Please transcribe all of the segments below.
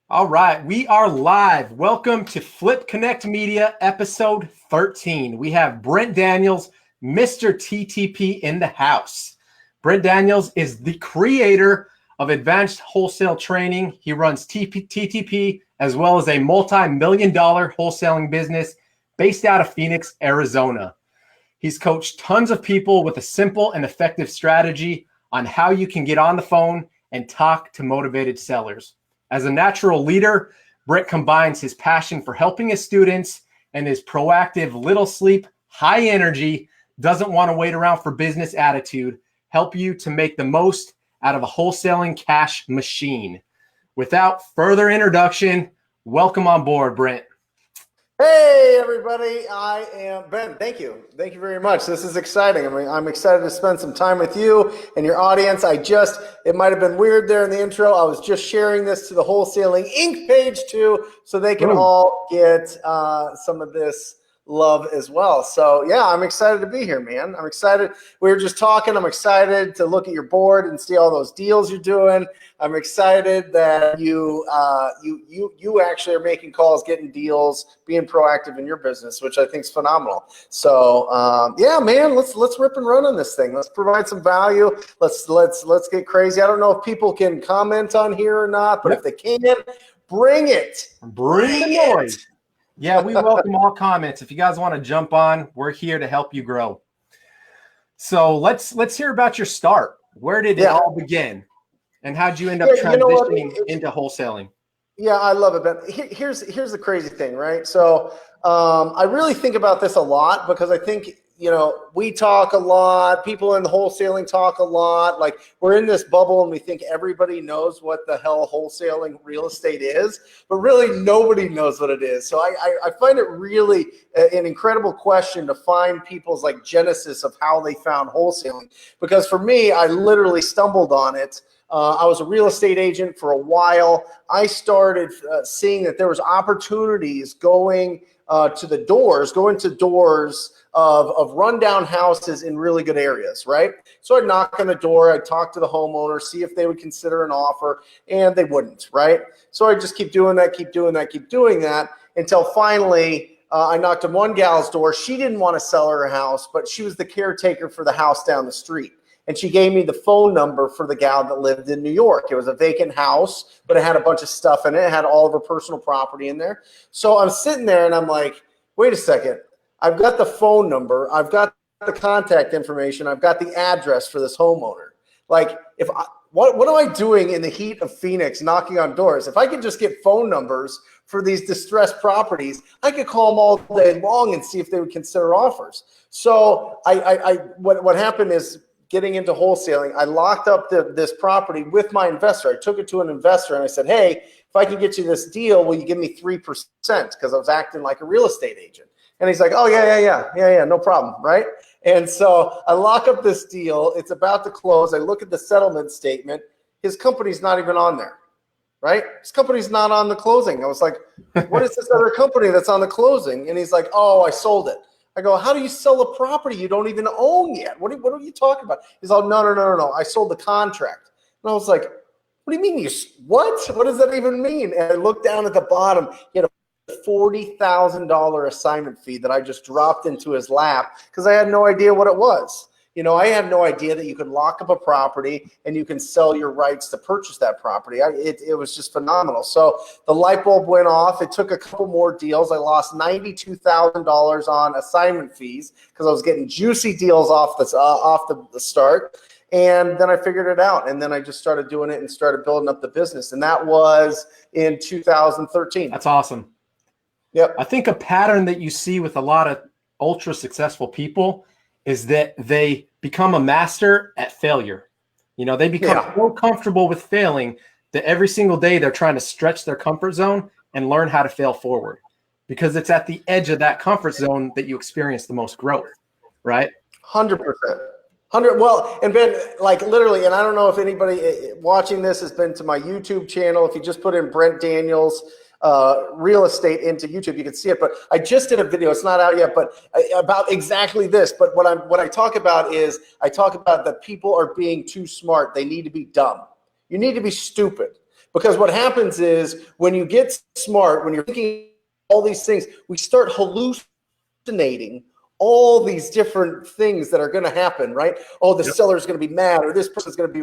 All right, we are live. Welcome to Flip Connect Media, episode 13. We have Brent Daniels, Mr. TTP in the house. Brent Daniels is the creator of Advanced Wholesale Training. He runs TTP as well as a multi-million-dollar wholesaling business based out of Phoenix, Arizona. He's coached tons of people with a simple and effective strategy on how you can get on the phone and talk to motivated sellers. As a natural leader, Brent combines his passion for helping his students and his proactive, little sleep, high energy, doesn't want to wait around for business attitude, help you to make the most out of a wholesaling cash machine. Without further introduction, welcome on board, Brent. Hey everybody, I am Ben. Thank you very much. This is exciting. I'm excited to spend some time with you and your audience. It might have been weird there in the intro. I was just sharing this to the Wholesaling Inc page too, so they can all get some of this love as well. So yeah, I'm excited to be here, man. I'm excited. We were just talking. I'm excited to look at your board and see all those deals you're doing. I'm excited that you actually are making calls, getting deals, being proactive in your business, which I think is phenomenal. So yeah, man, let's rip and run on this thing. Let's provide some value. Let's get crazy. I don't know if people can comment on here or not, but if they can, bring it. Bring the noise. Yeah, we welcome all comments. If you guys want to jump on, we're here to help you grow. So let's hear about your start. Where did it all begin? And how'd you end up transitioning into wholesaling? Yeah, I love it, Ben. Here's the crazy thing, right? So I really think about this a lot because I think, we talk a lot. People in the wholesaling talk a lot. Like we're in this bubble and we think everybody knows what the hell wholesaling real estate is, but really nobody knows what it is. So I find it really an incredible question to find people's like genesis of how they found wholesaling. Because for me, I literally stumbled on it. I was a real estate agent for a while. I started seeing that there was opportunities going to doors of rundown houses in really good areas, right? So I'd knock on the door, I'd talk to the homeowner, see if they would consider an offer, and they wouldn't, right? So I'd just keep doing that until finally I knocked on one gal's door. She didn't want to sell her house, but she was the caretaker for the house down the street. And she gave me the phone number for the gal that lived in New York. It was a vacant house, but it had a bunch of stuff in it. It had all of her personal property in there. So I'm sitting there and I'm like, wait a second. I've got the phone number. I've got the contact information. I've got the address for this homeowner. Like, what am I doing in the heat of Phoenix knocking on doors? If I could just get phone numbers for these distressed properties, I could call them all day long and see if they would consider offers. So what happened is, getting into wholesaling, I locked up this property with my investor. I took it to an investor and I said, hey, if I can get you this deal, will you give me 3%? Because I was acting like a real estate agent. And he's like, oh, yeah, no problem, right? And so I lock up this deal. It's about to close. I look at the settlement statement. His company's not even on there, right? His company's not on the closing. I was like, what is this other company that's on the closing? And he's like, oh, I sold it. I go, how do you sell a property you don't even own yet? What are you talking about? He's like, no. I sold the contract. And I was like, what do you mean what? What does that even mean? And I looked down at the bottom. He had a $40,000 assignment fee that I just dropped into his lap because I had no idea what it was. I had no idea that you could lock up a property and you can sell your rights to purchase that property. It was just phenomenal. So the light bulb went off. It took a couple more deals. I lost $92,000 on assignment fees because I was getting juicy deals off the start. And then I figured it out. And then I just started doing it and started building up the business. And that was in 2013. That's awesome. Yep. I think a pattern that you see with a lot of ultra successful people is that they become a master at failure. They become so comfortable with failing that every single day they're trying to stretch their comfort zone and learn how to fail forward, because it's at the edge of that comfort zone that you experience the most growth, right? 100%. Well, and Ben, like literally, and I don't know if anybody watching this has been to my YouTube channel. If you just put in Brent Daniels real estate into YouTube, you can see it. But I just did a video, it's not out yet, but about exactly this. But what I talk about is that people are being too smart. They need to be dumb. You need to be stupid. Because what happens is when you get smart, when you're thinking all these things, we start hallucinating all these different things that are going to happen, right? Oh, the seller's going to be mad, or this person's going to be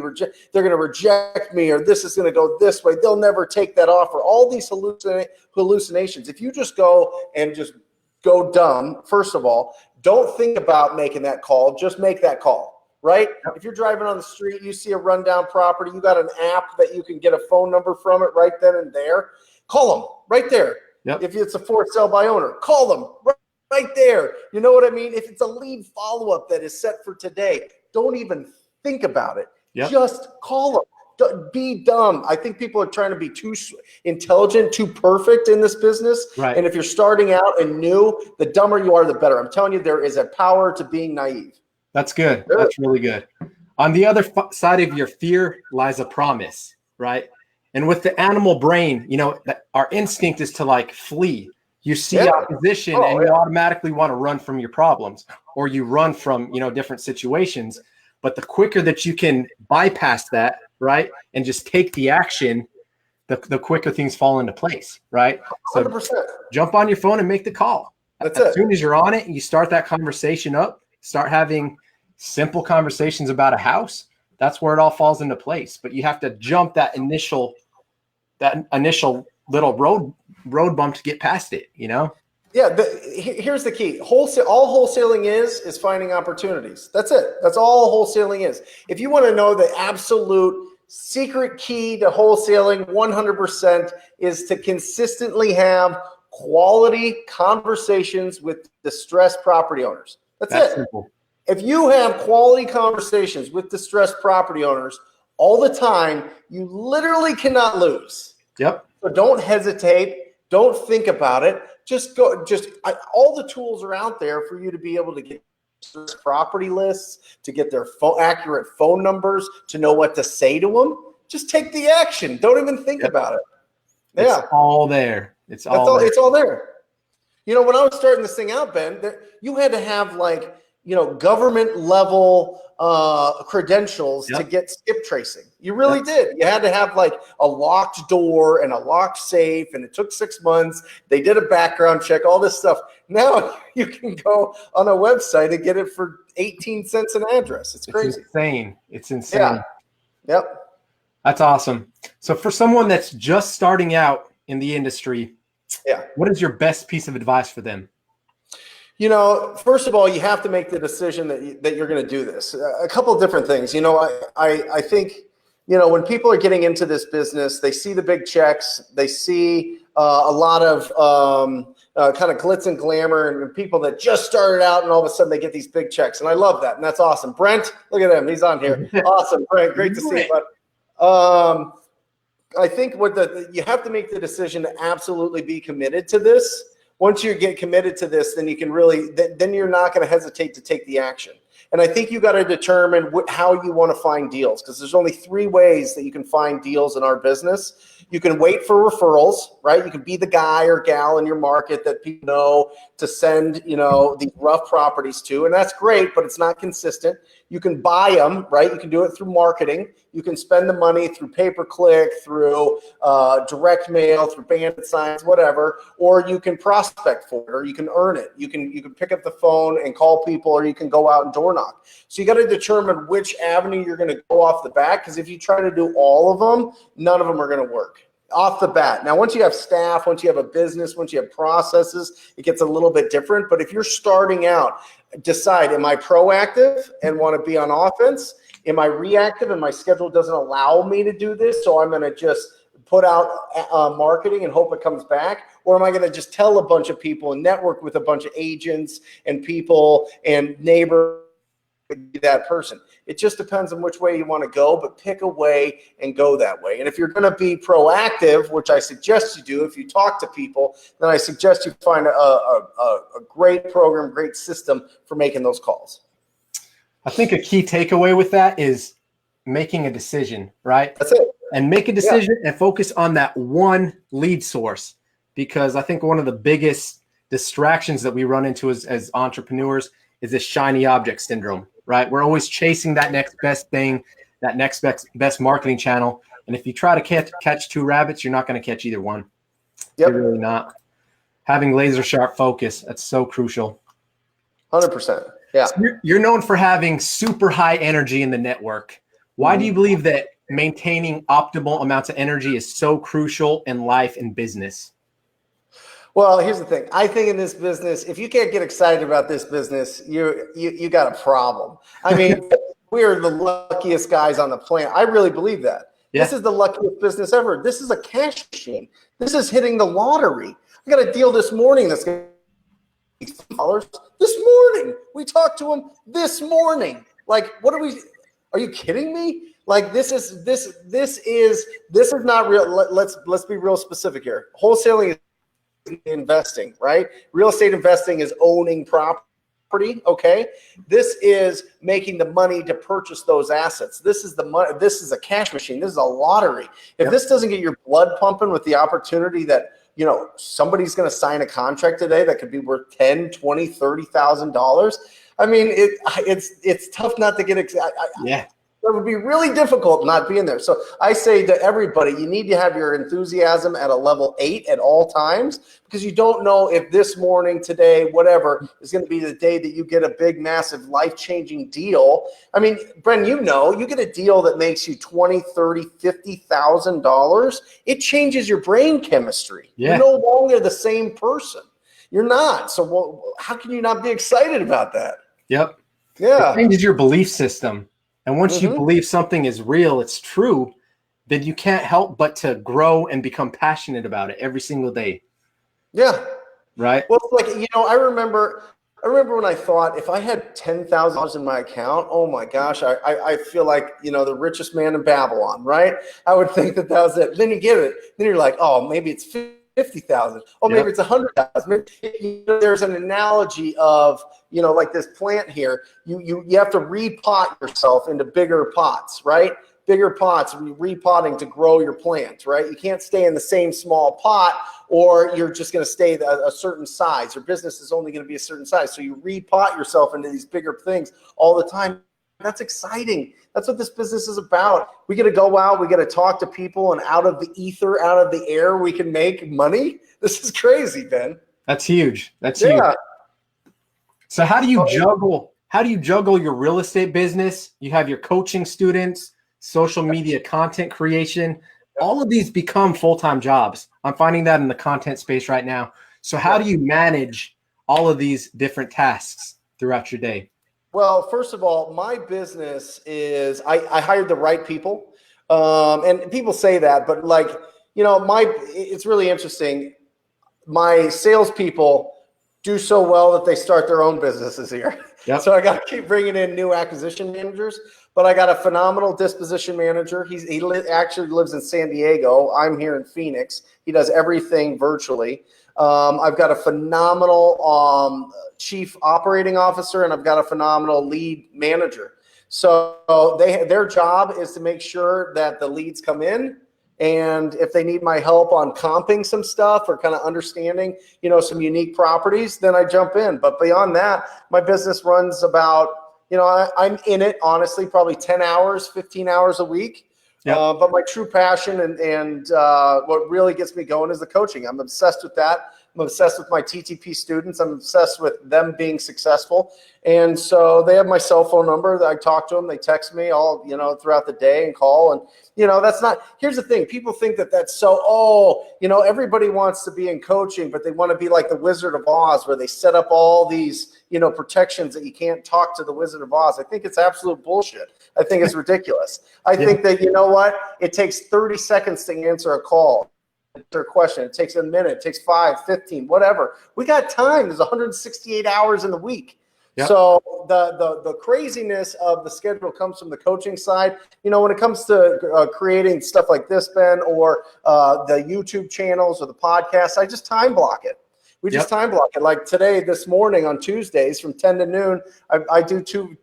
they're going to reject me, or this is going to go this way. They'll never take that offer. All these hallucinations. If you just go and just go dumb, first of all, don't think about making that call. Just make that call, right? If you're driving on the street, you see a rundown property, you got an app that you can get a phone number from it right then and there. Call them right there. If it's a for sale by owner, call them right there. You know what I mean? If it's a lead follow-up that is set for today, don't even think about it. Just call them. Be dumb. I think people are trying to be too intelligent, too perfect in this business. Right. And if you're starting out and new, the dumber you are, the better. I'm telling you, there is a power to being naive. That's good. That's really good. On the other side of your fear lies a promise, right? And with the animal brain, you know, our instinct is to like flee. You see opposition and you automatically want to run from your problems, or you run from, you know, different situations. But the quicker that you can bypass that, right, and just take the action, the quicker things fall into place, right? So 100%. Jump on your phone and make the call. As soon as you're on it and you start that conversation up, start having simple conversations about a house, that's where it all falls into place. But you have to jump that initial little road bump to get past it, you know? Yeah, here's the key. All wholesaling is finding opportunities. That's it. That's all wholesaling is. If you want to know the absolute secret key to wholesaling 100% is to consistently have quality conversations with distressed property owners. That's it. Simple. If you have quality conversations with distressed property owners all the time, you literally cannot lose. Yep. So don't hesitate. Don't think about it. Just go. All the tools are out there for you to be able to get property lists, to get their accurate phone numbers, to know what to say to them. Just take the action. Don't even think about it. Yeah, it's all there. It's all there. You know, when I was starting this thing out, Ben, you had to have like, you know, government level credentials to get skip tracing. You really did. You had to have like a locked door and a locked safe, and it took 6 months. They did a background check, all this stuff. Now you can go on a website and get it for 18 cents an address. It's crazy. It's insane. Yeah. Yep. That's awesome. So for someone that's just starting out in the industry, what is your best piece of advice for them? You know, first of all, you have to make the decision that you're going to do this. A couple of different things. You know, I think, you know, when people are getting into this business, they see the big checks, they see a lot of kind of glitz and glamour, and people that just started out and all of a sudden they get these big checks. And I love that. And that's awesome. Brent, look at him. He's on here. Awesome. Brent, great to see you. But I think you have to make the decision to absolutely be committed to this. Once you get committed to this, then you can really, then you're not going to hesitate to take the action. And I think you got to determine how you want to find deals, because there's only 3 ways that you can find deals in our business. You can wait for referrals, right? You can be the guy or gal in your market that people know to send, you know, these rough properties to, and that's great, but it's not consistent. You can buy them, right? You can do it through marketing. You can spend the money through pay-per-click, through direct mail, through bandit signs, whatever, or you can prospect for it, or you can earn it. You can pick up the phone and call people, or you can go out and door knock. So you got to determine which avenue you're going to go off the bat, because if you try to do all of them, none of them are going to work off the bat. Now, once you have staff, once you have a business, once you have processes, it gets a little bit different. But if you're starting out, decide, am I proactive and want to be on offense? Am I reactive and my schedule doesn't allow me to do this, so I'm going to just put out marketing and hope it comes back? Or am I going to just tell a bunch of people and network with a bunch of agents and people and neighbors? That person. It just depends on which way you want to go, but pick a way and go that way. And if you're going to be proactive, which I suggest you do, if you talk to people, then I suggest you find a great program, great system for making those calls. I think a key takeaway with that is making a decision, right? That's it. And make a decision and focus on that one lead source, because I think one of the biggest distractions that we run into as entrepreneurs is this shiny object syndrome. Right? We're always chasing that next best thing, that next best marketing channel, And if you try to catch two rabbits, you're not going to catch either one. Yep. You're really not. Having laser sharp focus, that's so crucial. 100%. Yeah. So you're known for having super high energy in the network. Why do you believe that maintaining optimal amounts of energy is so crucial in life and business? Well, here's the thing. I think in this business, if you can't get excited about this business, you got a problem. I mean, we're the luckiest guys on the planet. I really believe that. Yeah. This is the luckiest business ever. This is a cash machine. This is hitting the lottery. I got a deal this morning that's going to be $6. This morning. We talked to him this morning. Like, are you kidding me? Like, this is not real. Let's be real specific here. Wholesaling is investing, right? Real estate investing is owning property. Okay. This is making the money to purchase those assets. This is the money. This is a cash machine. This is a lottery. If this doesn't get your blood pumping with the opportunity that, you know, somebody's going to sign a contract today that could be worth $10,000, $20,000, $30,000. I mean, it's tough not to get excited. Yeah. It would be really difficult not being there. So I say to everybody, you need to have your enthusiasm at a level 8 at all times, because you don't know if this morning, today, whatever, is going to be the day that you get a big, massive, life-changing deal. I mean, Brent, you get a deal that makes you $20,000, $30,000, $50,000. It changes your brain chemistry. Yeah. You're no longer the same person. You're not. So how can you not be excited about that? Yep. Yeah. It changes your belief system. And once you believe something is real, it's true, then you can't help but to grow and become passionate about it every single day. Yeah. Right. Well, like, you know, I remember when I thought if I had $10,000 in my account, oh my gosh, I feel like, you know, the richest man in Babylon, right? I would think that was it. Then you get it. Then you're like, oh, maybe it's 50,000. Oh, maybe it's 100,000. There's an analogy of, you know, like this plant here. You have to repot yourself into bigger pots, right? Bigger pots, repotting to grow your plant, right? You can't stay in the same small pot, or you're just going to stay a certain size. Your business is only going to be a certain size. So you repot yourself into these bigger things all the time. That's exciting. That's what this business is about. We get to go out, we get to talk to people, and out of the ether, out of the air, we can make money. This is crazy, Ben. That's huge. That's huge. So how do you juggle your real estate business? You have your coaching students, social media content creation. All of these become full-time jobs. I'm finding that in the content space right now. So how do you manage all of these different tasks throughout your day? Well, first of all, my business is I hired the right people, and people say that, but like, you know, it's really interesting. My salespeople do so well that they start their own businesses here. Yep. So I got to keep bringing in new acquisition managers, but I got a phenomenal disposition manager. He actually lives in San Diego. I'm here in Phoenix. He does everything virtually. I've got a phenomenal chief operating officer, and I've got a phenomenal lead manager. So their job is to make sure that the leads come in, and if they need my help on comping some stuff or kind of understanding, you know, some unique properties, then I jump in. But beyond that, my business runs about, you know, I'm in it honestly probably 10 hours, 15 hours a week. Yep. But my true passion and what really gets me going is the coaching. I'm obsessed with that. I'm obsessed with my TTP students. I'm obsessed with them being successful. And so they have my cell phone number that I talk to them. They text me all, you know, throughout the day and call. And, you know, here's the thing. People think that that's so, you know, everybody wants to be in coaching, but they want to be like the Wizard of Oz, where they set up all these, you know, protections that you can't talk to the Wizard of Oz. I think it's absolute bullshit. I think it's ridiculous. I think that, you know what? It takes 30 seconds to answer a call. Their question. It takes a minute. It takes 5, 15, whatever. We got time. There's 168 hours in the week. Yep. So the craziness of the schedule comes from the coaching side. You know, when it comes to creating stuff like this, Ben, or the YouTube channels or the podcast, I just time block it. We just time block it. Like today, this morning on Tuesdays from 10 to noon, I do 2-3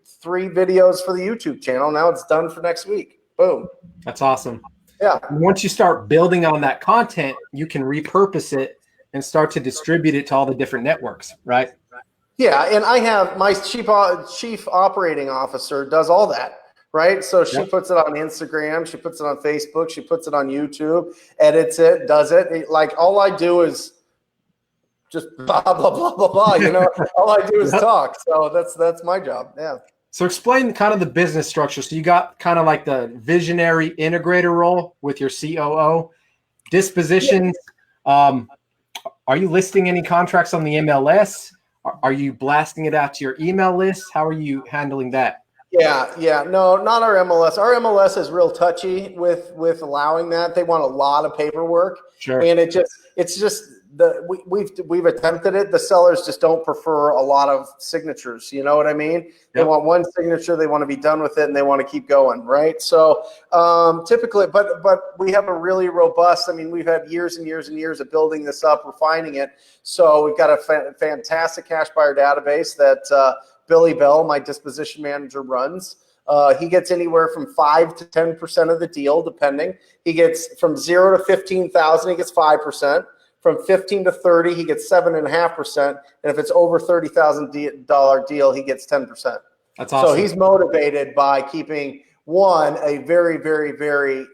videos for the YouTube channel. Now it's done for next week. Boom. That's awesome. Yeah. Once you start building on that content, you can repurpose it and start to distribute it to all the different networks, right? Yeah, and I have my chief operating officer does all that. right? So she Yep. puts it on Instagram, she puts it on Facebook, she puts it on YouTube, edits it, does it. Like all I do is just blah, blah, blah, blah, blah. You know, all I do is Yep. talk. So that's my job. Yeah. So explain kind of the business structure. So you got kind of like the visionary integrator role with your COO. Dispositions. Are you listing any contracts on the MLS? Are you blasting it out to your email list? How are you handling that? Yeah. No, not our MLS. Our MLS is real touchy with allowing that. They want a lot of paperwork, Sure. and it's just we've attempted it. The sellers just don't prefer a lot of signatures. You know what I mean? They want one signature. They want to be done with it, and they want to keep going, right? So typically, but we have a really robust. I mean, we've had years and years and years of building this up, refining it. So we've got a fantastic cash buyer database that Billy Bell, my disposition manager, runs. He gets anywhere from 5 to 10% of the deal, depending. He gets from 0 to 15,000, he gets 5%. From 15 to 30, he gets 7.5%. And if it's over $30,000 deal, he gets 10%. That's awesome. So he's motivated by keeping a very, very, very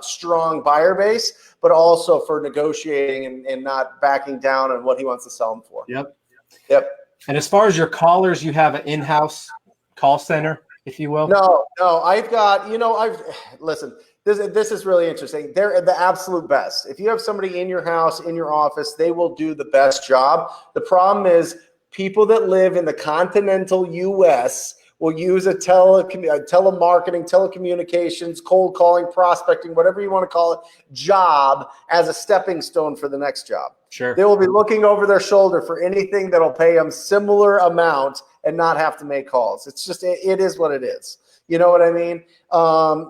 strong buyer base, but also for negotiating and not backing down on what he wants to sell them for. Yep. And as far as your callers, you have an in-house call center, if you will? No, I've got, listen, this is really interesting. They're the absolute best. If you have somebody in your house, in your office, they will do the best job. The problem is people that live in the continental U.S. will use a telemarketing, telecommunications, cold calling, prospecting, whatever you want to call it, job as a stepping stone for the next job. Sure. They will be looking over their shoulder for anything that'll pay them similar amount and not have to make calls. It's just, it is what it is. You know what I mean?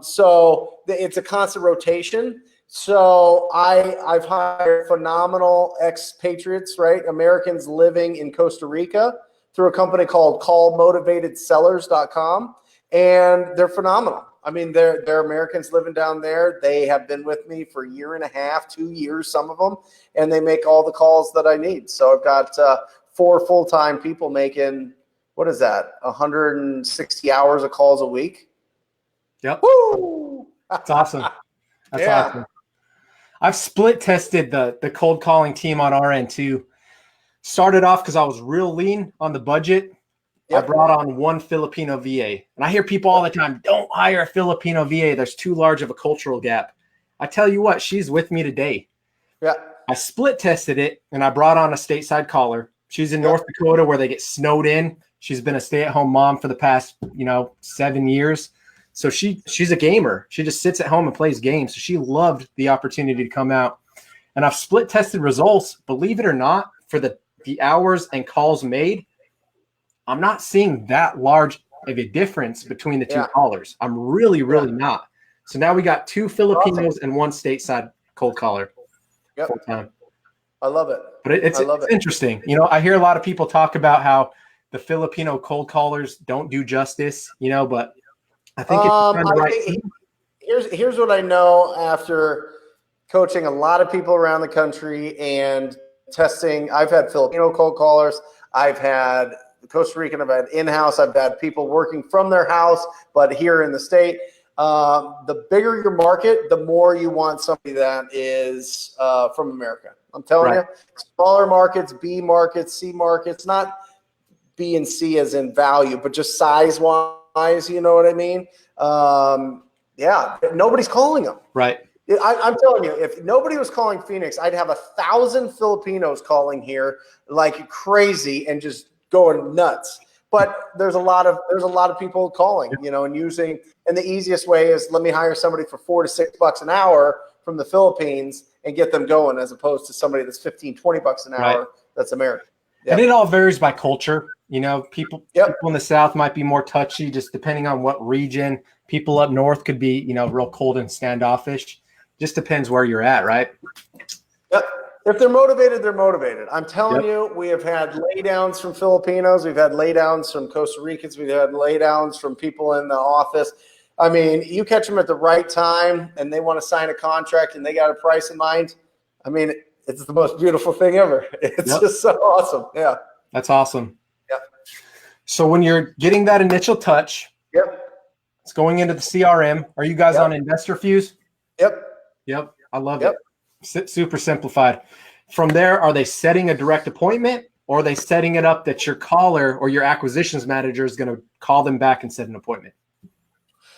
So it's a constant rotation. So I've hired phenomenal expatriates, right? Americans living in Costa Rica through a company called callmotivatedsellers.com. And they're phenomenal. I mean, they're Americans living down there. They have been with me for 1.5 years, 2 years, some of them, and they make all the calls that I need. So I've got 4 full-time people making, what is that, 160 hours of calls a week. Yep. Woo! That's awesome. That's awesome. I've split tested the cold calling team on our end too. Started off because I was real lean on the budget. Yep. I brought on one Filipino VA. And I hear people all the time, don't hire a Filipino VA. There's too large of a cultural gap. I tell you what, she's with me today. Yeah. I split tested it, and I brought on a stateside caller. She's in North Dakota where they get snowed in. She's been a stay-at-home mom for the past, 7 years. So she's a gamer. She just sits at home and plays games. So she loved the opportunity to come out. And I've split tested results. Believe it or not, for the hours and calls made, I'm not seeing that large of a difference between the two callers. I'm really, really not. So now we got 2 Filipinos and 1 stateside cold caller full time. I love it. But it's interesting. I hear a lot of people talk about how the Filipino cold callers don't do justice, but I think here's what I know after coaching a lot of people around the country and testing. I've had Filipino cold callers. I've had Costa Rican, I've had in-house, I've had people working from their house, but here in the state. The bigger your market, the more you want somebody that is from America. I'm telling you, smaller markets, B markets, C markets, not B and C as in value, but just size-wise, you know what I mean? Nobody's calling them. Right. I'm telling you, if nobody was calling Phoenix, I'd have 1,000 Filipinos calling here like crazy and just going nuts. But there's a lot of people calling, and using, and the easiest way is let me hire somebody for $4 to $6 an hour from the Philippines and get them going, as opposed to somebody that's $15-20 an hour that's American. Yep. And it all varies by culture. People in the South might be more touchy, just depending on what region. People up north could be, real cold and standoffish. Just depends where you're at, right? Yep. If they're motivated, they're motivated. I'm telling you, we have had laydowns from Filipinos. We've had laydowns from Costa Ricans. We've had laydowns from people in the office. I mean, you catch them at the right time and they want to sign a contract and they got a price in mind. I mean, it's the most beautiful thing ever. It's just so awesome. Yeah. That's awesome. Yeah. So when you're getting that initial touch, It's going into the CRM. Are you guys Yep. on Investor Fuse? Yep. Yep. I love Yep. it. Super simplified. From there, are they setting a direct appointment, or are they setting it up that your caller or your acquisitions manager is going to call them back and set an appointment?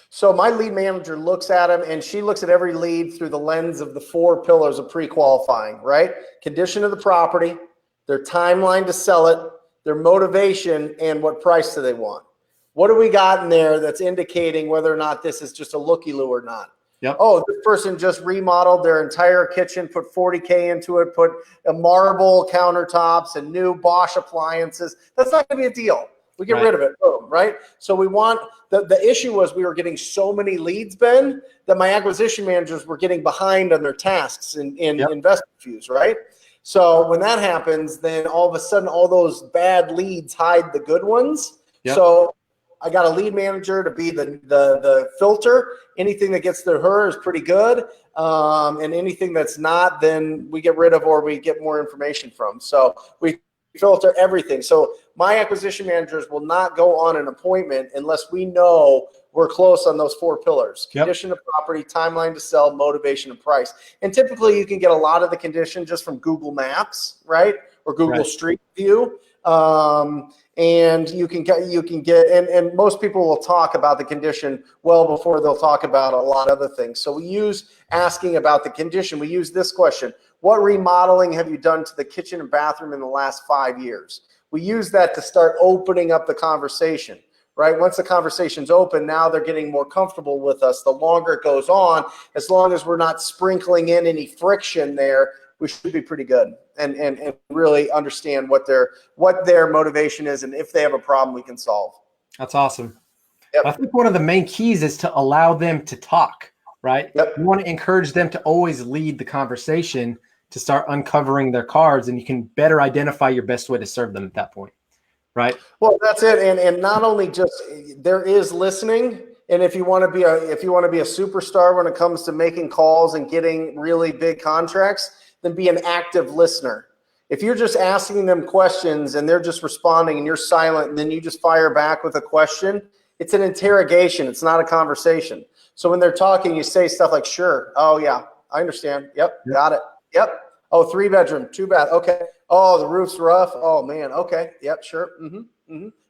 So my lead manager looks at them, and she looks at every lead through the lens of the 4 pillars of pre-qualifying, right? Condition of the property, their timeline to sell it, their motivation, and what price do they want. What do we got in there that's indicating whether or not this is just a looky-loo or not? Yep. Oh, this person just remodeled their entire kitchen, put $40K into it, put a marble countertops and new Bosch appliances. That's not going to be a deal. We get rid of it. Boom, right? So we want the issue was we were getting so many leads, Ben, that my acquisition managers were getting behind on their tasks in investment Fuse, right? So when that happens, then all of a sudden all those bad leads hide the good ones. Yep. So I got a lead manager to be the filter. Anything that gets to her is pretty good. And anything that's not, then we get rid of or we get more information from. So we filter everything. So my acquisition managers will not go on an appointment unless we know we're close on those 4 pillars: condition of property, timeline to sell, motivation, and price. And typically you can get a lot of the condition just from Google Maps, right? Or Google Street View. And you can get, and most people will talk about the condition well before they'll talk about a lot of other things. So we use asking about the condition. We use this question: what remodeling have you done to the kitchen and bathroom in the last 5 years? We use that to start opening up the conversation, right? Once the conversation's open, now they're getting more comfortable with us. The longer it goes on, as long as we're not sprinkling in any friction there, we should be pretty good and really understand what their motivation is, and if they have a problem we can solve. That's awesome. Yep. I think one of the main keys is to allow them to talk, right? Yep. You want to encourage them to always lead the conversation, to start uncovering their cards, and you can better identify your best way to serve them at that point, right? Well, that's it. And not only just there is listening. And if you want to be a superstar when it comes to making calls and getting really big contracts, then be an active listener. If you're just asking them questions and they're just responding and you're silent and then you just fire back with a question, it's an interrogation. It's not a conversation. So when they're talking, you say stuff like, sure. Oh yeah, I understand. Yep. Got it. Yep. Oh, 3-bedroom, 2-bath. Okay. Oh, the roof's rough. Oh man. Okay. Yep. Sure.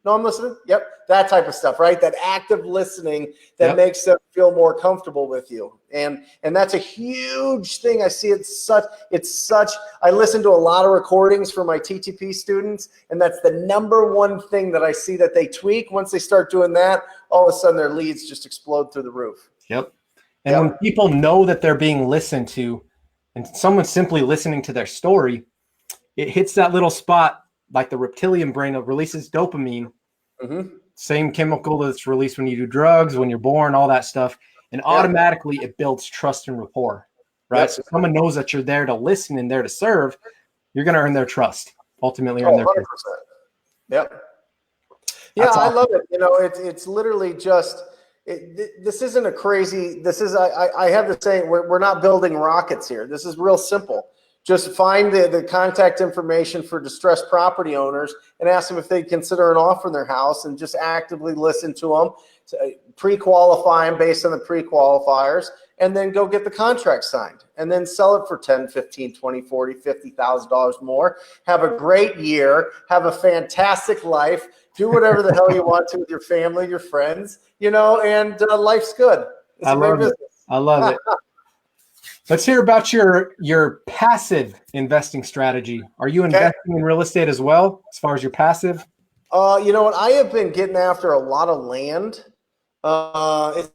No, I'm listening. Yep. That type of stuff, right? That active listening that makes them feel more comfortable with you. And that's a huge thing. I see it's such, I listen to a lot of recordings for my TTP students, and that's the number one thing that I see that they tweak. Once they start doing that, all of a sudden their leads just explode through the roof. Yep. And when people know that they're being listened to, and someone's simply listening to their story, it hits that little spot, like the reptilian brain, it releases dopamine, same chemical that's released when you do drugs, when you're born, all that stuff. And automatically it builds trust and rapport, right? So someone knows that you're there to listen and there to serve, you're going to earn their trust, ultimately earn their 100%. trust. Yep. Yeah, That's I awesome. love it. You know, it's literally just, this isn't a crazy, I have the saying, we're not building rockets here. This is real simple. Just find the contact information for distressed property owners and ask them if they'd consider an offer in their house, and just actively listen to them, pre-qualify them based on the pre-qualifiers, and then go get the contract signed and then sell it for 10, 15, 20, 40, $50,000 more. Have a great year. Have a fantastic life. Do whatever the hell you want to with your family, your friends, you know, and life's good. It's I a great love it. business. I love it. Let's hear about your passive investing strategy. Are you investing in real estate as well, as far as your passive? You know what? I have been getting after a lot of land. It's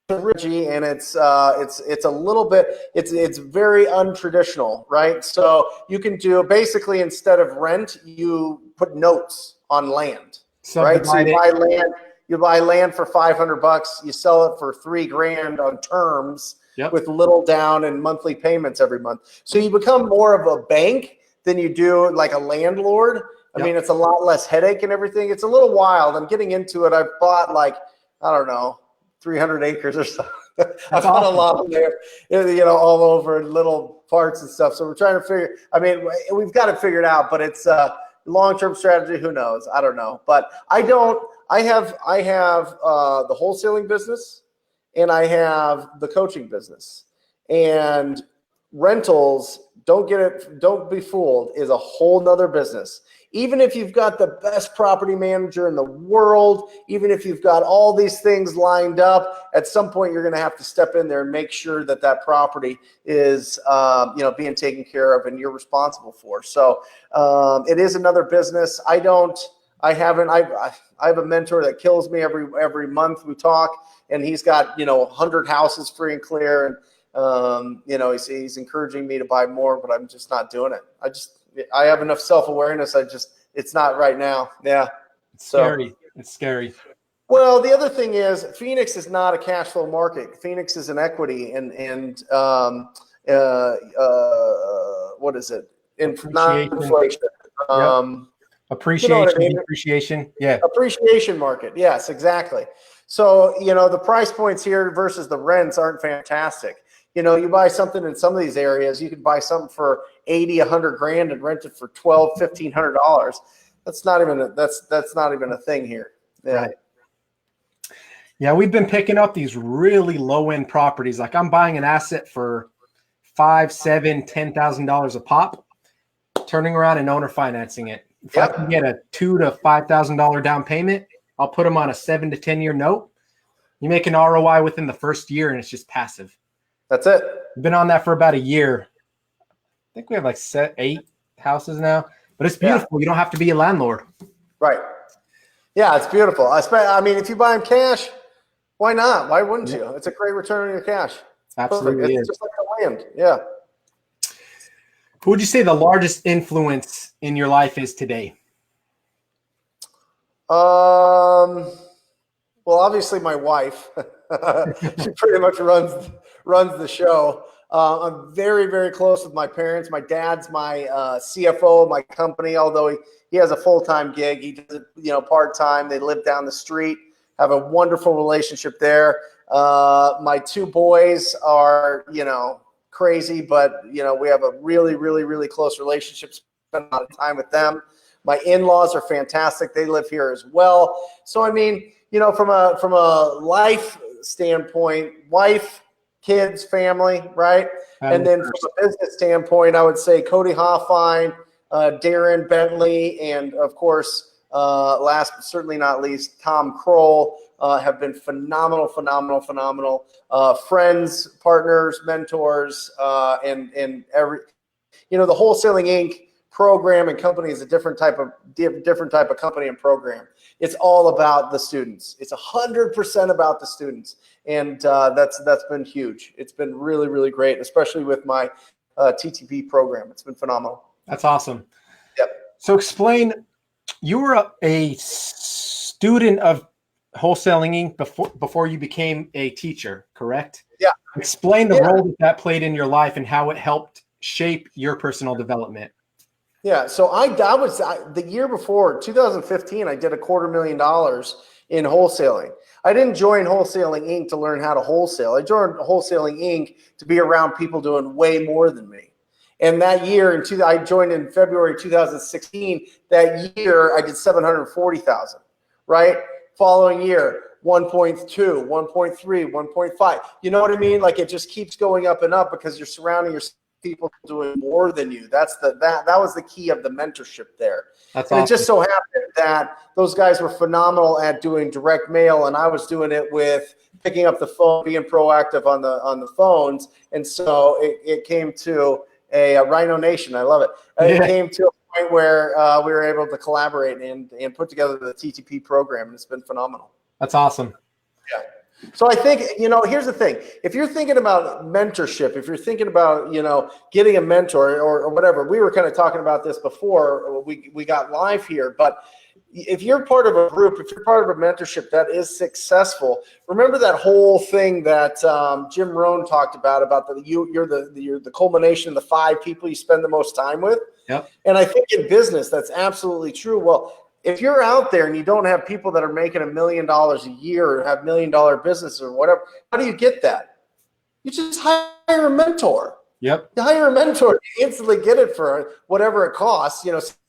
and it's a little bit, it's very untraditional, right? So you can do basically, instead of rent, you put notes on land, right? So you buy land for $500, you sell it for $3,000 on terms. With little down and monthly payments every month. So you become more of a bank than you do like a landlord. I mean, it's a lot less headache and everything. It's a little wild. I'm getting into it. I've bought like, I don't know, 300 acres or so. I've bought a lot of there, you know, all over little parts and stuff. So we're trying to we've got it figured out, but it's long-term strategy, who knows? I don't know. But I have the wholesaling business and I have the coaching business. And rentals, don't be fooled, is a whole nother business. Even if you've got the best property manager in the world, even if you've got all these things lined up, at some point you're going to have to step in there and make sure that that property is, being taken care of and you're responsible for. So it is another business. I have a mentor that kills me every month. We talk, and he's got 100 houses free and clear, and he's encouraging me to buy more, but I'm just not doing it. I have enough self-awareness. It's not right now. Yeah. It's scary. It's scary. Well, the other thing is Phoenix is not a cash flow market. Phoenix is an equity and what is it? Not inflation. Appreciation, depreciation. Yeah. Appreciation market. Yes, exactly. So, the price points here versus the rents aren't fantastic. You buy something in some of these areas, you could buy something for 80, 100 grand and rent it for $1,200, $1,500. That's not even a thing here. Yeah. Right. Yeah, we've been picking up these really low end properties. Like I'm buying an asset for $5,000, $7,000, $10,000 a pop, turning around and owner financing it. If I can get a $2,000 to $5,000 down payment, I'll put them on a 7 to 10 year note. You make an ROI within the first year, and it's just passive. That's it. We've been on that for about a year. I think we have like 8 houses now, but it's beautiful. Yeah. You don't have to be a landlord. Right. Yeah, it's beautiful. I mean, if you buy them cash, why not? Why wouldn't you? It's a great return on your cash. Absolutely. It's just like the land. Yeah. Who would you say the largest influence in your life is today? Well, obviously my wife. She pretty much runs the show. I'm very, very close with my parents. My dad's my CFO of my company, although he has a full-time gig. He does it, part-time. They live down the street, have a wonderful relationship there. My 2 boys are, crazy, but, we have a really, really, really close relationship. Spend a lot of time with them. My in-laws are fantastic. They live here as well. So, I mean, from a life standpoint, wife, kids, family, right? And then from a business standpoint, I would say Cody Hoffine, Darren Bentley, and of course, last but certainly not least, Tom Kroll have been phenomenal friends, partners, mentors, and every, the Wholesaling Inc. program and company is a different type of company and program. It's all about the students. It's 100% about the students. And that's been huge. It's been really, really great, especially with my TTP program. It's been phenomenal. That's awesome. Yep. So explain, you were a student of Wholesaling Inc. before you became a teacher, correct? Yeah. Explain the role that played in your life and how it helped shape your personal development. Yeah, so I was the year before, 2015, I did $250,000 in wholesaling. I didn't join Wholesaling Inc. to learn how to wholesale. I joined Wholesaling Inc. to be around people doing way more than me. And that year, I joined in February 2016. That year, I did $740,000, right? Following year, 1.2, 1.3, 1.5. You know what I mean? Like it just keeps going up and up because you're surrounding yourself people doing more than you. That was the key of the mentorship there. That's and awesome. It just so happened that those guys were phenomenal at doing direct mail, and I was doing it with picking up the phone, being proactive on the phones. And so it came to a Rhino Nation. I love it. It came to a point where we were able to collaborate and put together the TTP program, and it's been phenomenal. That's awesome. Yeah. So I think, here's the thing. If you're thinking about mentorship, if you're thinking about, getting a mentor or whatever, we were kind of talking about this before we got live here, but if you're part of a group, if you're part of a mentorship that is successful, remember that whole thing that Jim Rohn talked about you're the culmination of the 5 people you spend the most time with. Yep. And I think in business, that's absolutely true. Well, if you're out there and you don't have people that are making $1 million a year or have $1 million business or whatever, how do you get that? You just hire a mentor. Yep. You hire a mentor, you instantly get it for whatever it costs,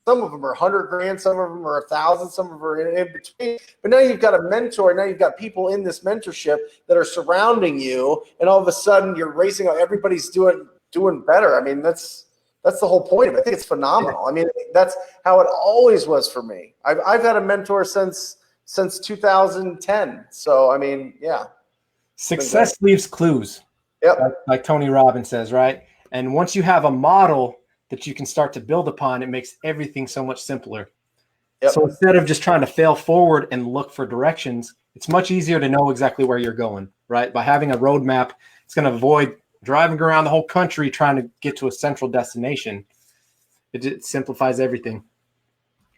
some of them are 100 grand, some of them are 1,000, some of them are in between. But now you've got a mentor. Now you've got people in this mentorship that are surrounding you, and all of a sudden you're racing. Everybody's doing better. I mean, that's the whole point of it. I think it's phenomenal. I mean, that's how it always was for me. I've had a mentor since 2010. So I mean, yeah. Success leaves clues. Yep. Like Tony Robbins says, right? And once you have a model that you can start to build upon, it makes everything so much simpler. Yep. So instead of just trying to fail forward and look for directions, it's much easier to know exactly where you're going, right? By having a roadmap, it's going to avoid driving around the whole country trying to get to a central destination. It simplifies everything.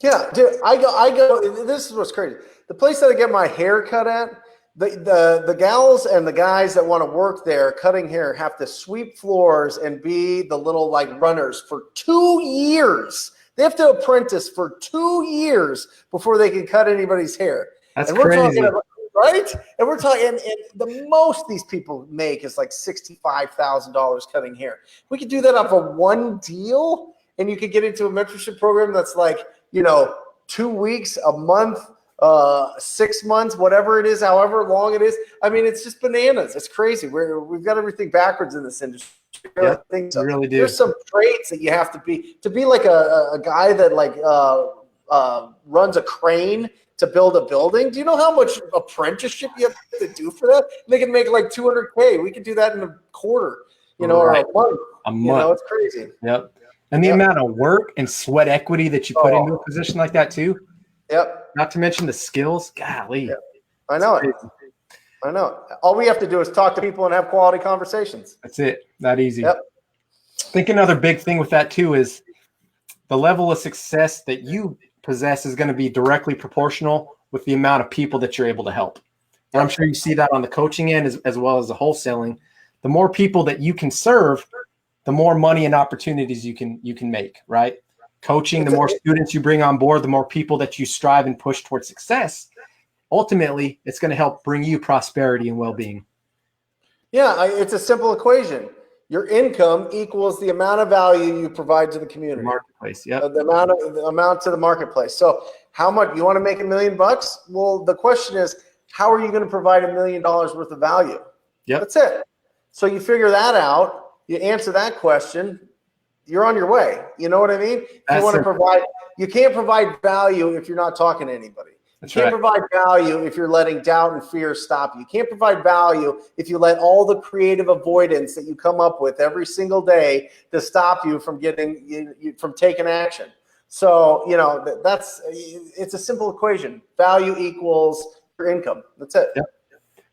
Yeah, dude, I go. This is what's crazy. The place that I get my hair cut at, the gals and the guys that want to work there cutting hair have to sweep floors and be the little like runners for 2 years. They have to apprentice for 2 years before they can cut anybody's hair. That's crazy. Right? And we're talking, and the most these people make is like $65,000 cutting hair. We could do that off of one deal, and you could get into a mentorship program that's like, 2 weeks, a month, 6 months, whatever it is, however long it is. I mean, it's just bananas. It's crazy. We've got everything backwards in this industry. Yeah, you really do. There's some traits that you have to be like a guy that like runs a crane to build a building. Do you know how much apprenticeship you have to do for that? They can make like $200K. We could do that in a quarter, or a month. It's crazy. Yep. And the amount of work and sweat equity that you put into a position like that too. Yep. Not to mention the skills. Golly. Yep. I know it. I know. All we have to do is talk to people and have quality conversations. That's it. That easy. Yep. I think another big thing with that too is the level of success that you possess is going to be directly proportional with the amount of people that you're able to help. And I'm sure you see that on the coaching end as well as the wholesaling. The more people that you can serve, the more money and opportunities you can make, right? Coaching, the more students you bring on board, the more people that you strive and push towards success. Ultimately, it's going to help bring you prosperity and well-being. Yeah, it's a simple equation. Your income equals the amount of value you provide to the community. Marketplace, yeah. The amount to the marketplace. So how much you want to make $1 million? Well, the question is, how are you going to provide $1 million worth of value? Yep. That's it. So you figure that out, you answer that question, you're on your way. You know what I mean? You can't provide value if you're not talking to anybody. You can't provide value if you're letting doubt and fear stop you. You can't provide value if you let all the creative avoidance that you come up with every single day to stop you from from taking action. So, it's a simple equation. Value equals your income. That's it. Yep.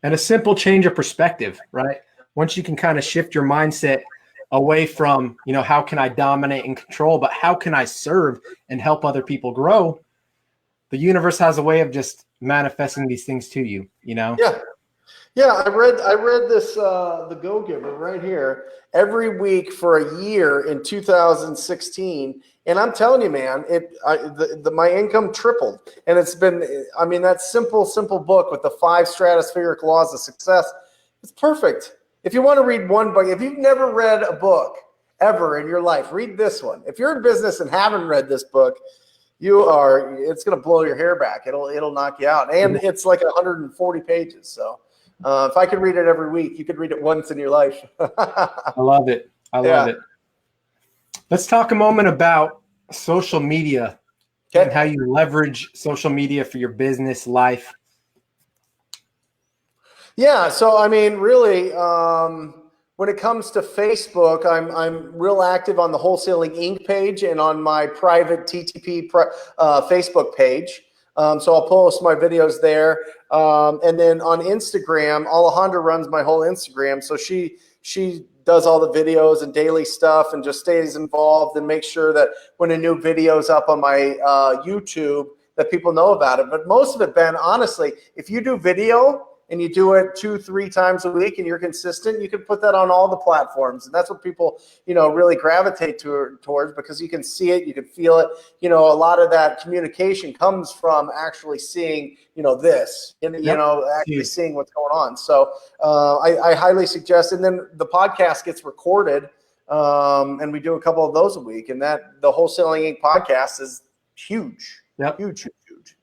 And a simple change of perspective, right? Once you can kind of shift your mindset away from, how can I dominate and control, but how can I serve and help other people grow? The universe has a way of just manifesting these things to you, Yeah. Yeah. I read this, The Go-Giver right here every week for a year in 2016. And I'm telling you, man, my income tripled. And it's been, that simple book with the 5 stratospheric laws of success. It's perfect. If you want to read one book, if you've never read a book ever in your life, read this one. If you're in business and haven't read this book, it's going to blow your hair back. It'll knock you out. And it's like 140 pages. So if I could read it every week, you could read it once in your life. I love it. I love it. Let's talk a moment about social media and how you leverage social media for your business life. Yeah. So, really, when it comes to Facebook, I'm real active on the Wholesaling Inc. page and on my private TTP Facebook page. So I'll post my videos there. And then on Instagram, Alejandra runs my whole Instagram. So she does all the videos and daily stuff and just stays involved and makes sure that when a new video is up on my YouTube, that people know about it. But most of it, Ben, honestly, if you do video and you do it 2-3 times a week and you're consistent, you can put that on all the platforms. And that's what people, really gravitate towards, because you can see it, you can feel it. A lot of that communication comes from actually seeing, this, actually seeing what's going on. So I highly suggest, and then the podcast gets recorded and we do a couple of those a week. And that the Wholesaling Inc. podcast is huge. Yep. Huge.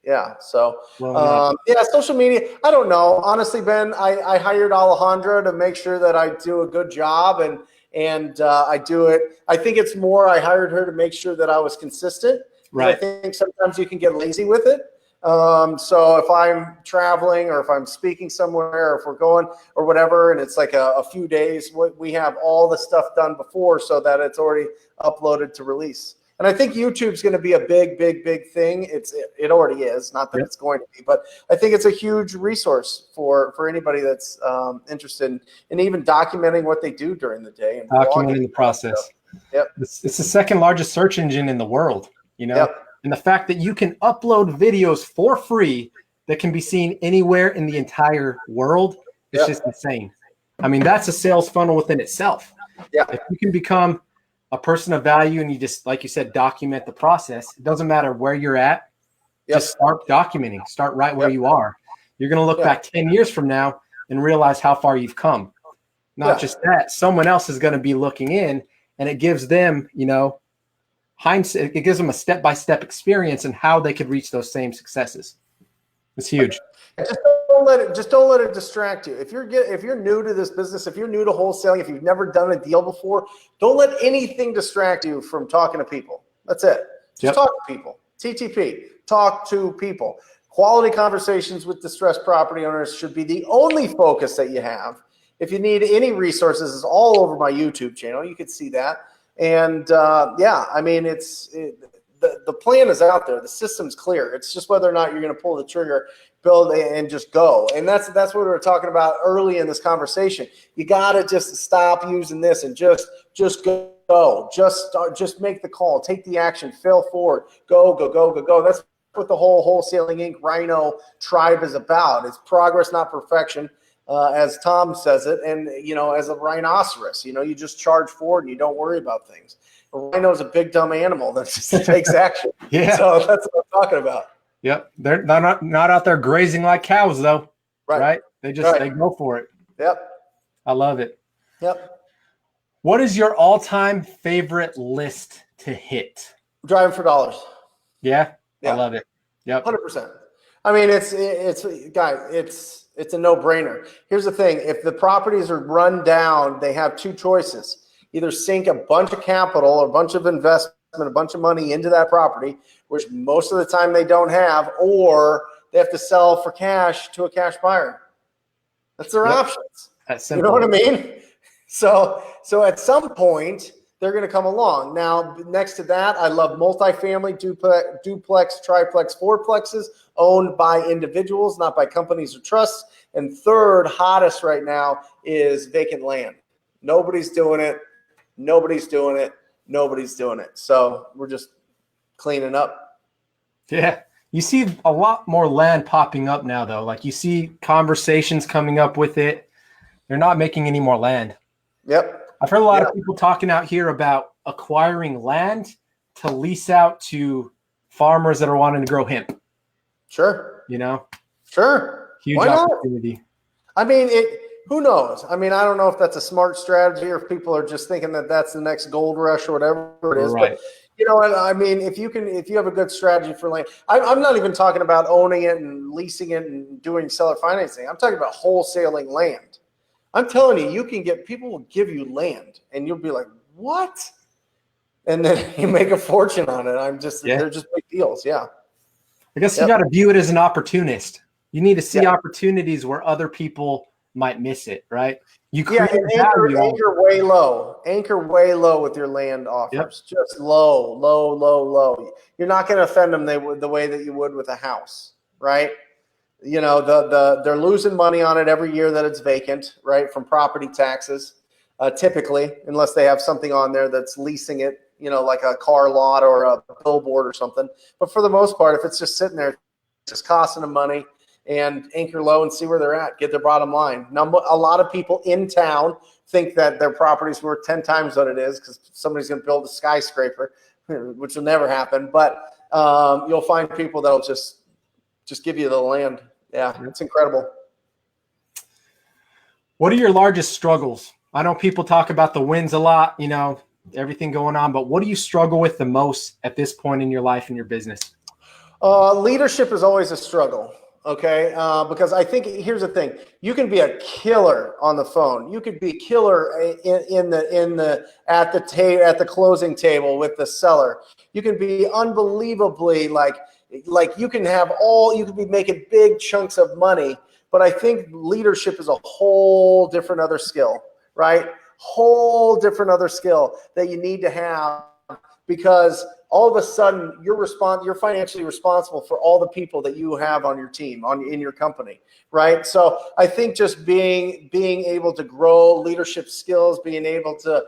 Yeah. So, Well, social media. I don't know. Honestly, Ben, I hired Alejandra to make sure that I do a good job, and I do it. I think it's more. I hired her to make sure that I was consistent. Because I think sometimes you can get lazy with it. So if I'm traveling or if I'm speaking somewhere or if we're going or whatever, and it's like a few days, we have all the stuff done before so that it's already uploaded to release. And I think YouTube's going to be a big thing. It already is, not that it's going to be, but I think it's a huge resource for anybody that's interested in even documenting what they do during the day and documenting the process. Yep. It's the second largest search engine in the world, and the fact that you can upload videos for free that can be seen anywhere in the entire world is just insane. I mean, that's a sales funnel within itself. Yeah. If you can become a person of value and you just, like you said, document the process, it doesn't matter where you're at. Just start documenting, start right where you are. You're going to look back 10 years from now and realize how far you've come. Not just that, someone else is going to be looking in, and it gives them, hindsight. It gives them a step-by-step experience and how they could reach those same successes. It's huge. Just don't let it distract you. If you're new to this business, if you're new to wholesaling, if you've never done a deal before, don't let anything distract you from talking to people. That's it. Just talk to people. TTP. Talk to people. Quality conversations with distressed property owners should be the only focus that you have. If you need any resources, it's all over my YouTube channel. You can see that. And I mean, the plan is out there. The system's clear. It's just whether or not you're going to pull the trigger, build, and just go. And that's what we were talking about early in this conversation. You got to just stop using this and just go. Just make the call. Take the action. Fail forward. Go. That's what the whole Wholesaling Inc. Rhino tribe is about. It's progress, not perfection. As Tom says it, and as a rhinoceros, you just charge forward and you don't worry about things. A rhino is a big dumb animal that just takes action. So that's what I'm talking about. Yep, they're not out there grazing like cows though, right? They go for it. Yep, I love it. Yep. What is your all-time favorite list to hit? Driving for dollars. Yeah. I love it. Yep, 100%. I mean, it's a no-brainer. Here's the thing. If the properties are run down, they have two choices. Either sink a bunch of capital or a bunch of investment, a bunch of money into that property, which most of the time they don't have, or they have to sell for cash to a cash buyer. That's their options. That's simple. You know what I mean? So at some point, they're going to come along. Now, next to that, I love multifamily, duplex, triplex, fourplexes owned by individuals, not by companies or trusts. And third, hottest right now is vacant land. Nobody's doing it. So we're just cleaning up. Yeah. You see a lot more land popping up now, though. Like you see conversations coming up with it. They're not making any more land. Yep. I've heard a lot of people talking out here about acquiring land to lease out to farmers that are wanting to grow hemp. Sure. Sure. Huge opportunity. I mean, who knows? I mean, I don't know if that's a smart strategy or if people are just thinking that that's the next gold rush or whatever it is. Right. But I mean, if you have a good strategy for land, I'm not even talking about owning it and leasing it and doing seller financing. I'm talking about wholesaling land. I'm telling you, people will give you land and you'll be like, what? And then you make a fortune on it. They're just big deals. Yeah. I guess you got to view it as an opportunist. You need to see opportunities where other people might miss it, right? You create anchor way low. Anchor way low with your land offers. Yep. Just low. You're not going to offend them the way that you would with a house, right? They're losing money on it every year that it's vacant, right? From property taxes, typically, unless they have something on there that's leasing it, like a car lot or a billboard or something. But for the most part, if it's just sitting there, it's just costing them money. And anchor low and see where they're at, get their bottom line. Now, a lot of people in town think that their property's worth 10 times what it is because somebody's going to build a skyscraper, which will never happen. But you'll find people that'll just give you the land. Yeah, it's incredible. What are your largest struggles? I know people talk about the wins a lot. everything going on, but what do you struggle with the most at this point in your life and your business? Leadership is always a struggle. Okay. Because I think here's the thing. You can be a killer on the phone. You could be killer at the closing table with the seller. You can be unbelievably like you can be making big chunks of money, but I think leadership is a whole different other skill, right? Whole different other skill that you need to have, because all of a sudden you're financially responsible for all the people that you have on your team, in your company, right? So I think just being able to grow leadership skills, being able to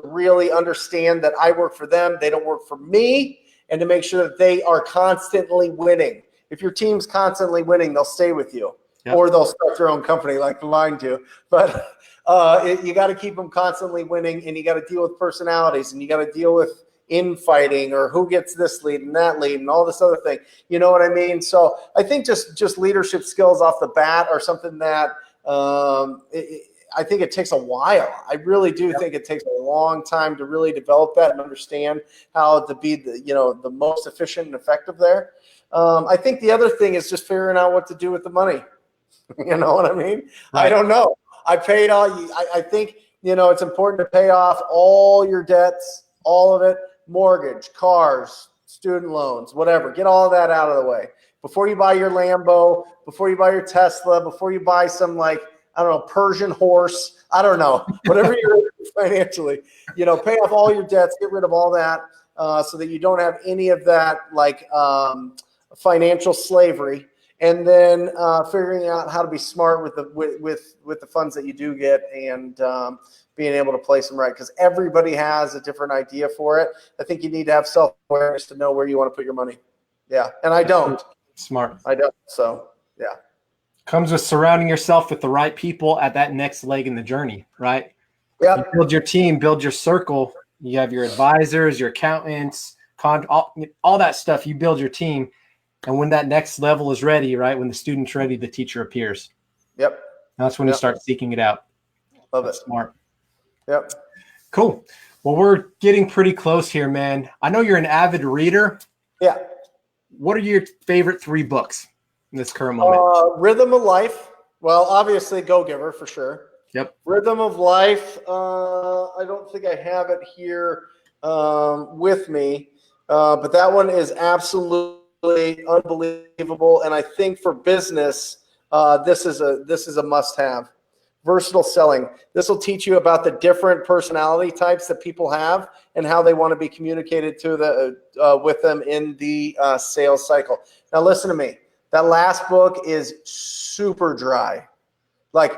really understand that I work for them, they don't work for me, and to make sure that they are constantly winning. If your team's constantly winning, they'll stay with you. Yep. Or they'll start their own company like mine do. But you got to keep them constantly winning, and you got to deal with personalities, and you got to deal with infighting, or who gets this lead and that lead and all this other thing. You know what I mean? So I think just leadership skills off the bat are something that I think it takes a while. I really do think it takes a long time to really develop that and understand how to be the most efficient and effective there. I think the other thing is just figuring out what to do with the money. You know what I mean? Right. I don't know. I paid all. I think it's important to pay off all your debts, all of it. Mortgage, cars, student loans, whatever. Get all of that out of the way before you buy your Lambo, before you buy your Tesla, before you buy some Persian horse. I don't know, whatever you're financially, pay off all your debts, get rid of all that, so that you don't have any of that financial slavery. And then figuring out how to be smart with the funds that you do get, and being able to place them right, because everybody has a different idea for it. I think you need to have self-awareness to know where you want to put your money. Yeah, and I don't. Smart. I don't. So yeah, comes with surrounding yourself with the right people at that next leg in the journey, right? Yeah. You build your team, build your circle. You have your advisors, your accountants, all that stuff. You build your team. And when that next level is ready, right, when the student's ready, the teacher appears. Yep. That's when you start seeking it out. Love it. Smart. Yep. Cool. Well, we're getting pretty close here, man. I know you're an avid reader. Yeah. What are your favorite 3 books in this current moment? Rhythm of Life. Well, obviously, Go Giver for sure. Yep. Rhythm of Life. I don't think I have it here with me, but that one is absolutely unbelievable. And I think for business, this is a must-have. Versatile selling. This will teach you about the different personality types that people have and how they want to be communicated to with them in the sales cycle. Now, listen to me. That last book is super dry, like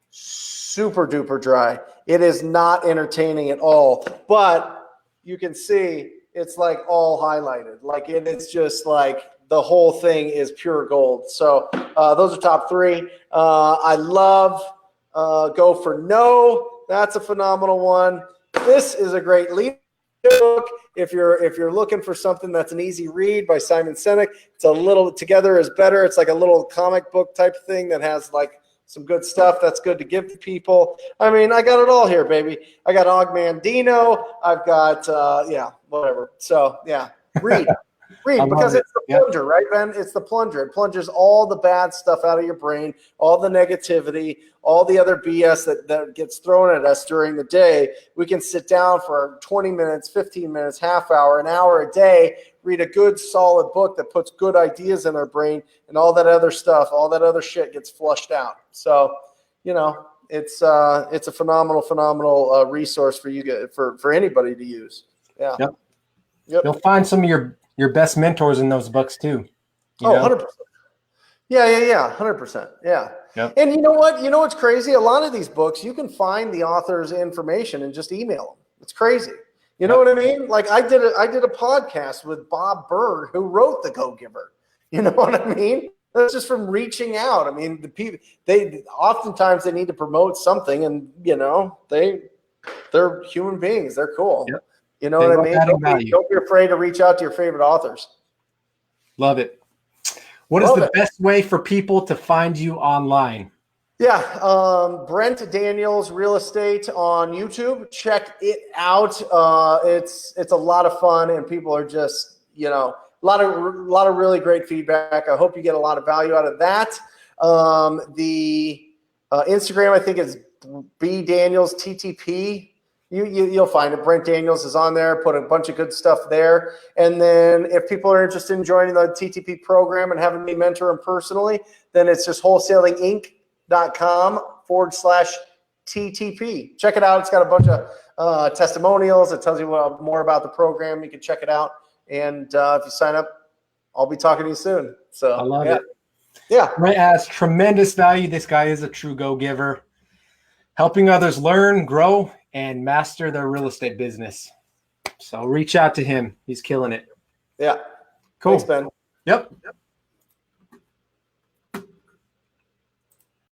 super duper dry. It is not entertaining at all, but you can see it's like all highlighted. Like it's just like the whole thing is pure gold. So those are top 3. I love Go for No. That's a phenomenal one. This is a great leadership book. If you're looking for something that's an easy read by Simon Sinek, it's a little Together is Better. It's like a little comic book type thing that has like some good stuff that's good to give to people. I mean, I got it all here, baby. I got Og Mandino. I've got whatever. So yeah, read. Read, because it's the plunger, right, Ben? It's the plunger. It plunges all the bad stuff out of your brain, all the negativity, all the other BS that gets thrown at us during the day. We can sit down for 20 minutes, 15 minutes, half hour, an hour a day, read a good, solid book that puts good ideas in our brain, and all that other stuff, all that other shit gets flushed out. So, it's a phenomenal resource for you, for anybody to use. Yeah. Yep. You'll find some of your best mentors in those books too. 100%. Yeah. 100%. Yeah. Yep. And you know what? You know what's crazy? A lot of these books, you can find the author's information and just email them. It's crazy. You know what I mean? Like I did a podcast with Bob Berg, who wrote The Go Giver. You know what I mean? That's just from reaching out. I mean, the people, oftentimes they need to promote something, and they're human beings. They're cool. Yep. You know what I mean? Don't be afraid to reach out to your favorite authors. Love it. What is the best way for people to find you online? Yeah, Brent Daniels Real Estate on YouTube. Check it out. It's a lot of fun, and people are just, you know, a lot of really great feedback. I hope you get a lot of value out of that. The Instagram, I think, is B Daniels TTP. You'll find it. Brent Daniels is on there. Put a bunch of good stuff there. And then if people are interested in joining the TTP program and having me mentor them personally, then it's just wholesalinginc.com/TTP. Check it out. It's got a bunch of testimonials. It tells you more about the program. You can check it out. And if you sign up, I'll be talking to you soon. So I love it. Yeah. Brent has tremendous value. This guy is a true go-giver, helping others learn, grow, and master their real estate business. So reach out to him. He's killing it. Yeah. Cool. Thanks, Ben. Yep.